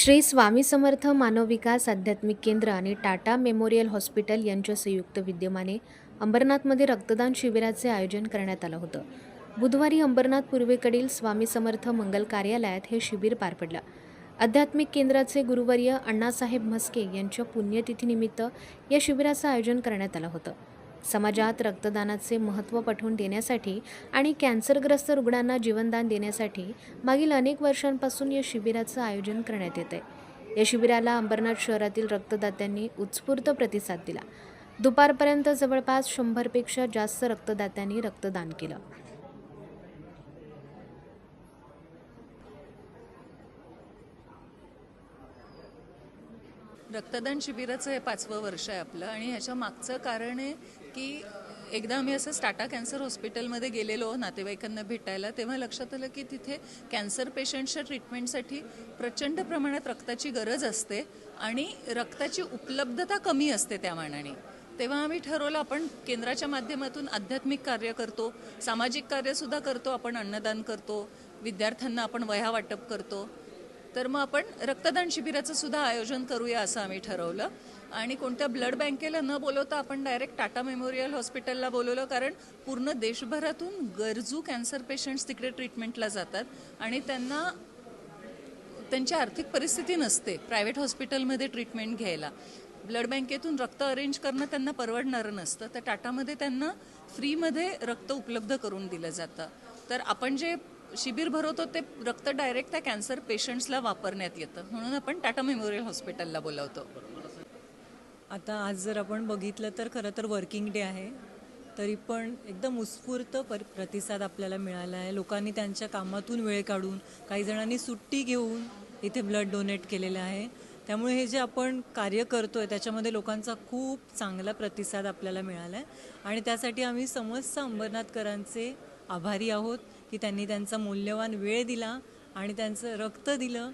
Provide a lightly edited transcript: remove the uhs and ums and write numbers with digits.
श्री स्वामी समर्थ मानव विकास आध्यात्मिक केंद्र आणि टाटा मेमोरियल हॉस्पिटल यांच्या संयुक्त विद्यमाने अंबरनाथमध्ये रक्तदान शिबिराचे आयोजन करण्यात आलं होतं. बुधवारी अंबरनाथ पूर्वेकडील स्वामी समर्थ मंगल कार्यालयात हे शिबिर पार पडलं. आध्यात्मिक केंद्राचे गुरुवर्य अण्णासाहेब म्हस्के यांच्या पुण्यतिथीनिमित्त या शिबिराचं आयोजन करण्यात आलं होतं. समाजात रक्तदानाचे महत्त्व पटवून देण्यासाठी आणि कॅन्सरग्रस्त रुग्णांना जीवनदान देण्यासाठी मागील अनेक वर्षांपासून या शिबिराचं आयोजन करण्यात येत आहे. या शिबिराला अंबरनाथ शहरातील रक्तदात्यांनी उत्स्फूर्त प्रतिसाद दिला. दुपारपर्यंत जवळपास 100पेक्षा जास्त रक्तदात्यांनी रक्तदान केलं. रक्तदान शिबिराचं हे 5वं वर्ष आहे आपलं आणि ह्याच्या मागचं कारण आहे की एकदा आम्ही असंच टाटा कॅन्सर हॉस्पिटलमध्ये गेलेलो नातेवाईकांना भेटायला, तेव्हा लक्षात आलं की तिथे कॅन्सर पेशंटच्या ट्रीटमेंटसाठी प्रचंड प्रमाणात रक्ताची गरज असते आणि रक्ताची उपलब्धता कमी असते त्या मानाने. तेव्हा आम्ही ठरवलं आपण केंद्राच्या माध्यमातून आध्यात्मिक कार्य करतो, सामाजिक कार्यसुद्धा करतो, आपण अन्नदान करतो, विद्यार्थ्यांना आपण वह्या वाटप करतो, तर मग आपण रक्तदान शिबिराचं सुद्धा आयोजन करूया असं आम्ही ठरवलं. आणि कोणत्या ब्लड बँकेला न बोलवता आपण डायरेक्ट टाटा मेमोरियल हॉस्पिटलला बोलवलं, कारण पूर्ण देशभरातून गरजू कॅन्सर पेशंट्स तिकडे ट्रीटमेंटला जातात आणि त्यांना त्यांची आर्थिक परिस्थिती नसते प्रायव्हेट हॉस्पिटलमध्ये ट्रीटमेंट घ्यायला. ब्लड बँकेतून रक्त अरेंज करणं त्यांना परवडणारं नसतं, तर टाटामध्ये त्यांना फ्रीमध्ये रक्त उपलब्ध करून दिलं जातं. तर आपण जे शिबिर भरवतो ते रक्त डायरेक्ट त्या कॅन्सर पेशंट्सला वापरण्यात येतं, म्हणून आपण टाटा मेमोरियल हॉस्पिटलला बोलवतो. आता आज जर आपण बघितलं तर खरं तर वर्किंग डे आहे, तरी पण एकदम उत्स्फूर्त प्रतिसाद आपल्याला मिळाला आहे. लोकांनी त्यांच्या कामातून वेळ काढून, काही जणांनी सुट्टी घेऊन इथे ब्लड डोनेट केलेलं आहे. त्यामुळे हे जे आपण कार्य करतो आहे त्याच्यामध्ये लोकांचा खूप चांगला प्रतिसाद आपल्याला मिळाला आहे आणि त्यासाठी आम्ही समस्त अंबरनाथकरांचे आभारी आहोत की त्यांनी त्यांचा मौल्यवान वेळ दिला आणि त्यांचं रक्त दिलं